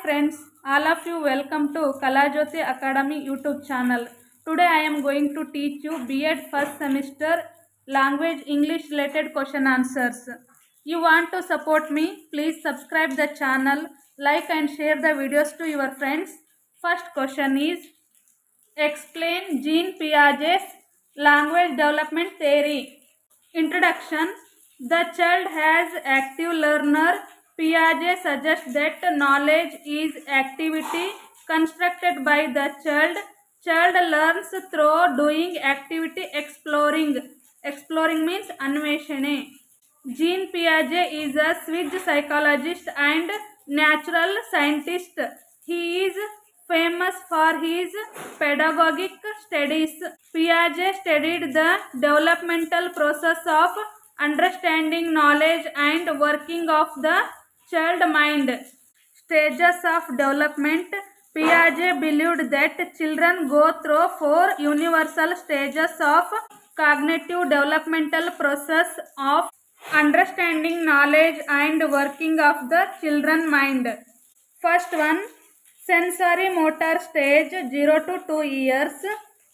friends, all of you welcome to Kalajyoti Academy YouTube channel. Today I am going to teach you B.Ed first semester language English related question answers. You want to support me? Please subscribe the channel, like and share the videos to your friends. First question is, explain Jean Piaget's language development theory. Introduction. The child has active learner. Piaget suggests that knowledge is activity constructed by the child. Child learns through doing activity exploring. Exploring means अन्वेषणे. Jean Piaget is a Swiss psychologist and natural scientist. He is famous for his pedagogic studies. Piaget studied the developmental process of understanding knowledge and working of the child mind. Stages of development. Piaget believed that children go through 4 universal stages of cognitive developmental process of understanding knowledge and working of the children mind. First one, sensory motor stage 0 to 2 years.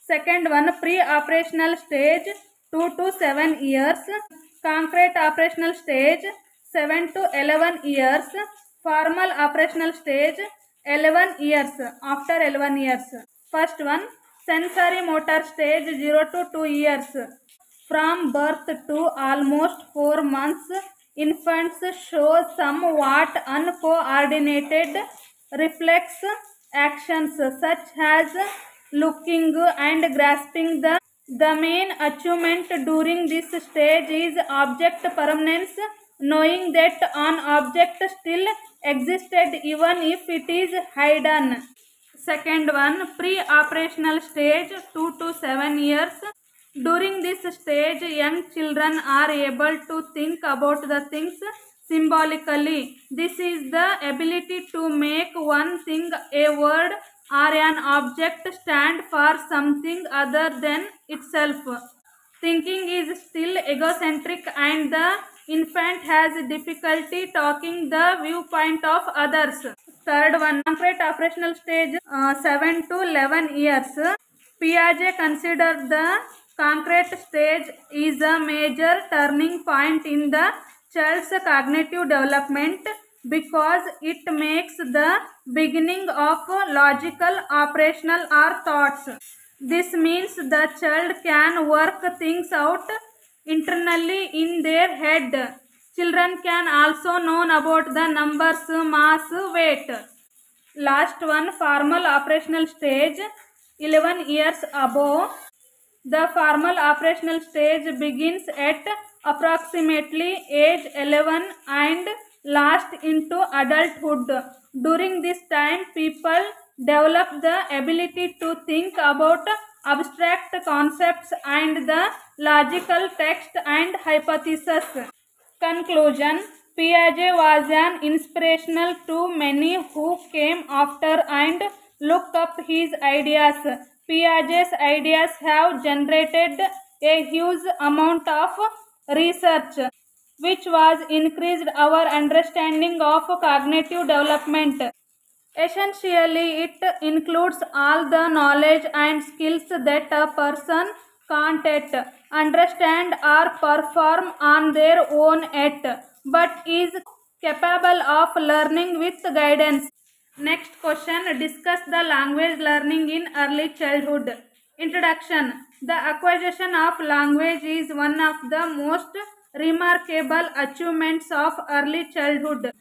Second one, pre-operational stage 2 to 7 years. Concrete operational stage 7 to 11 years. Formal operational stage 11 years. After 11 years. First one, sensory motor stage 0 to 2 years. From birth to almost 4 months, infants show somewhat uncoordinated reflex actions such as looking and grasping. The main achievement during this stage is object permanence, knowing that an object still existed even if it is hidden. Second one, pre-operational stage 2 to 7 years. During this stage, young children are able to think about the things symbolically. This is the ability to make one thing, a word or an object, stand for something other than itself. Thinking is still egocentric and the infant has difficulty taking the viewpoint of others. Third one, concrete operational stage 7 to 11 years. Piaget considered the concrete stage is a major turning point in the child's cognitive development because it makes the beginning of logical, operational or thoughts. This means the child can work things out internally in their head. Children can also know about the numbers, mass, weight. Last one, formal operational stage 11 years above. The formal operational stage begins at approximately age 11 and lasts into adulthood. During this time, people develop the ability to think about abstract concepts and the logical text and hypothesis. Conclusion. Piaget was an inspirational to many who came after and looked up his ideas. Piaget's ideas have generated a huge amount of research, which was increased our understanding of cognitive development. Essentially, it includes all the knowledge and skills that a person can't yet understand or perform on their own yet, but is capable of learning with guidance. Next question, discuss the language learning in early childhood. Introduction. The acquisition of language is one of the most remarkable achievements of early childhood.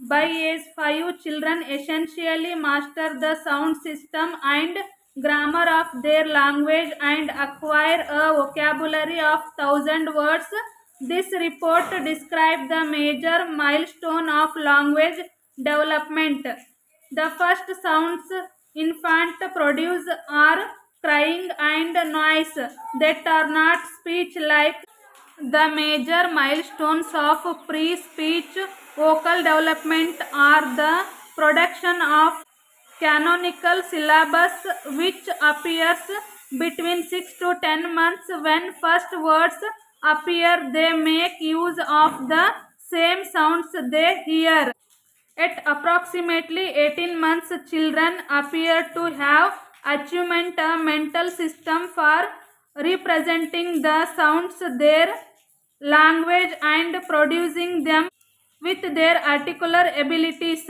By age 5, children essentially master the sound system and grammar of their language and acquire a vocabulary of 1,000 words. This report describes the major milestone of language development. The first sounds infant produce are crying and noise that are not speech like. The major milestones of pre-speech vocal development are the production of canonical syllabus, which appears between 6 to 10 months. When first words appear, they make use of the same sounds they hear. At approximately 18 months, children appear to have achievement a mental system for representing the sounds their language and producing them with their articular abilities.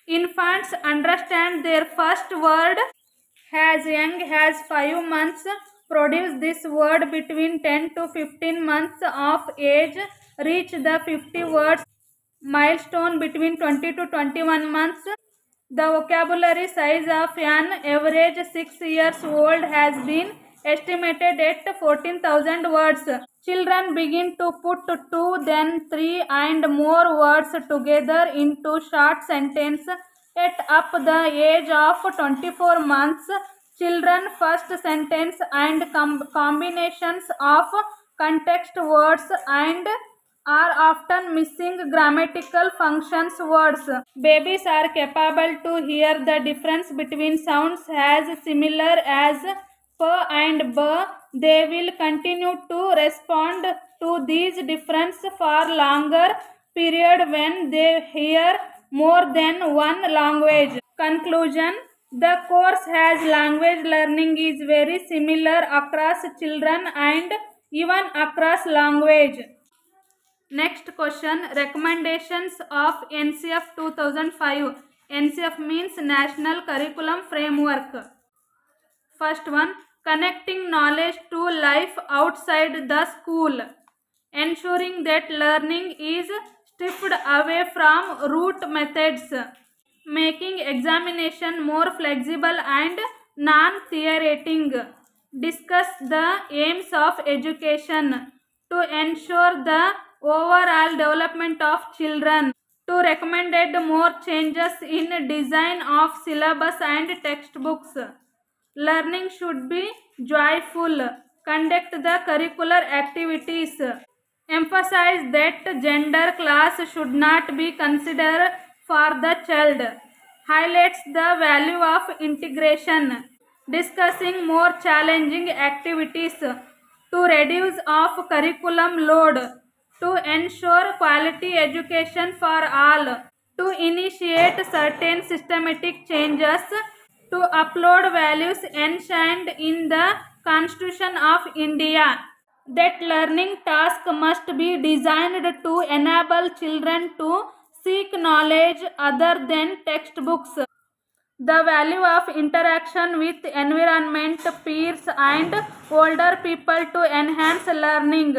Infants understand their first word as young as 5 months, produce this word between 10 to 15 months of age, reach the 50 words milestone between 20 to 21 months. The vocabulary size of an average 6 years old has been estimated at 14,000 words. Children begin to put two, then three and more words together into short sentences at up the age of 24 months. Children first sentence and combinations of context words and are often missing grammatical functions words. Babies are capable to hear the difference between sounds as similar as p and b. They will continue to respond to these differences for longer period when they hear more than one language. Conclusion: the course has language learning is very similar across children and even across language. Next question: recommendations of NCF 2005. NCF means National Curriculum Framework. First one: connecting knowledge to life outside the school, ensuring that learning is stripped away from rote methods, making examination more flexible and non-theoretic. Discuss the aims of education to ensure the overall development of children. To recommended more changes in design of syllabus and textbooks. Learning should be joyful. Conduct the curricular activities. Emphasize that gender class should not be considered for the child. Highlights the value of integration. Discussing more challenging activities to reduce of curriculum load, to ensure quality education for all, to initiate certain systematic changes, to upload values enshrined in the Constitution of India. That learning task must be designed to enable children to seek knowledge other than textbooks. The value of interaction with environment, peers and older people to enhance learning.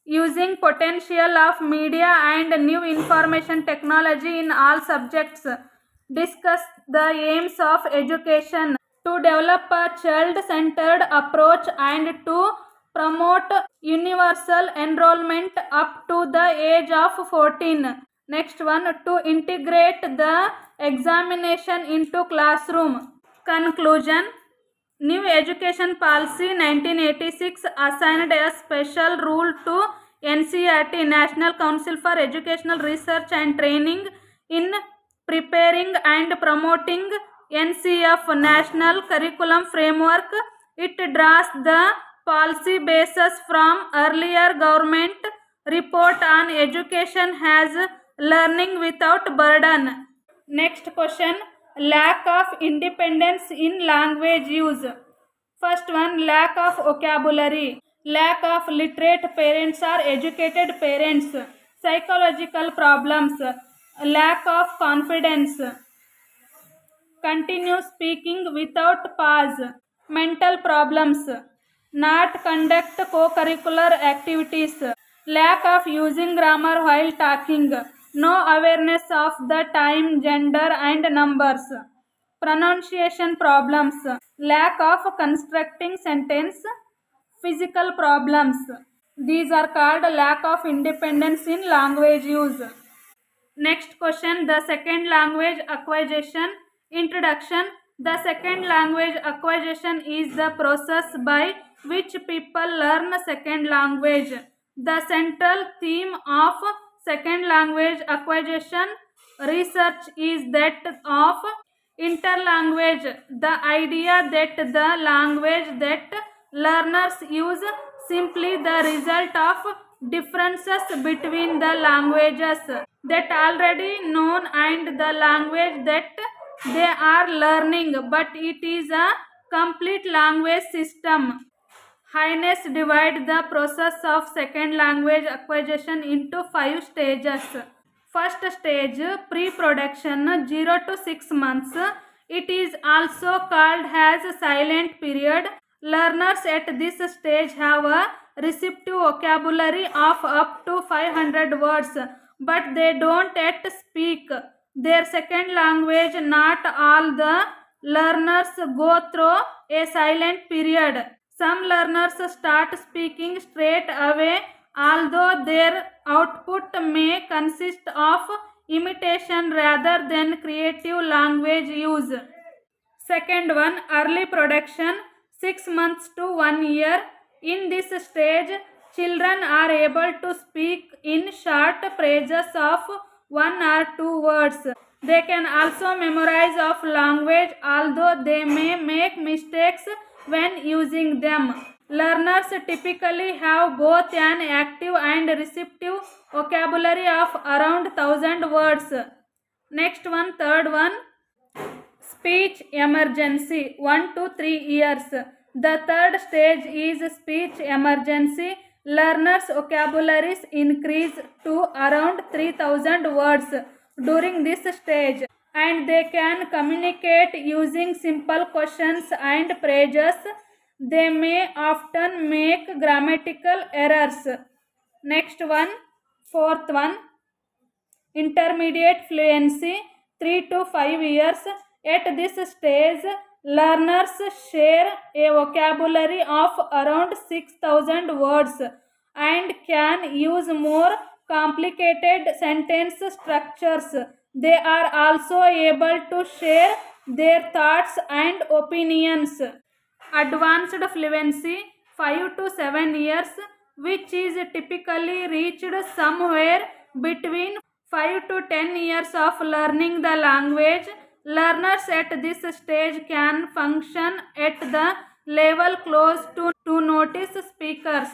Using potential of media and new information technology in all subjects. Discuss the aims of education. To develop a child-centered approach and to promote universal enrollment up to the age of 14. Next one: to integrate the examination into classroom. Conclusion: New Education Policy 1986 assigned a special rule to NCERT, National Council for Educational Research and Training, in preparing and promoting NCF, National Curriculum Framework. It draws the policy basis from earlier government report on education as learning without burden. Next question: lack of independence in language use. First one: lack of vocabulary, lack of literate parents or educated parents, psychological problems, lack of confidence, continue speaking without pause, mental problems, not conduct co-curricular activities, lack of using grammar while talking, no awareness of the time, gender and numbers, pronunciation problems, lack of constructing sentence, physical problems. These are called lack of independence in language use. Next question: the second language acquisition. Introduction. The second language acquisition is the process by which people learn second language. The central theme of second language acquisition research is that of interlanguage, the idea that the language that learners use simply the result of differences between the languages that already known and the language that they are learning, but it is a complete language system. Highness divide the process of second language acquisition into 5 stages. First stage, pre-production, 0 to 6 months. It is also called as silent period. Learners at this stage have a receptive vocabulary of up to 500 words, but they don't yet speak their second language. Not all the learners go through a silent period. Some learners start speaking straight away, although their output may consist of imitation rather than creative language use. Second one, early production, 6 months to 1 year. In this stage, children are able to speak in short phrases of 1 or 2 words. They can also memorize of language, although they may make mistakes when using them. Learners typically have both an active and receptive vocabulary of around 1000 words. Next one, third one, speech emergency, 1 to 3 years. The third stage is speech emergency. Learners' vocabularies increase to around 3000 words during this stage, and they can communicate using simple questions and phrases. They may often make grammatical errors. Next one, fourth one, intermediate fluency, 3 to 5 years. At this stage, learners share a vocabulary of around 6000 words and can use more complicated sentence structures. They are also able to share their thoughts and opinions. Advanced fluency, 5 to 7 years, which is typically reached somewhere between 5 to 10 years of learning the language. Learners at this stage can function at the level close to native speakers.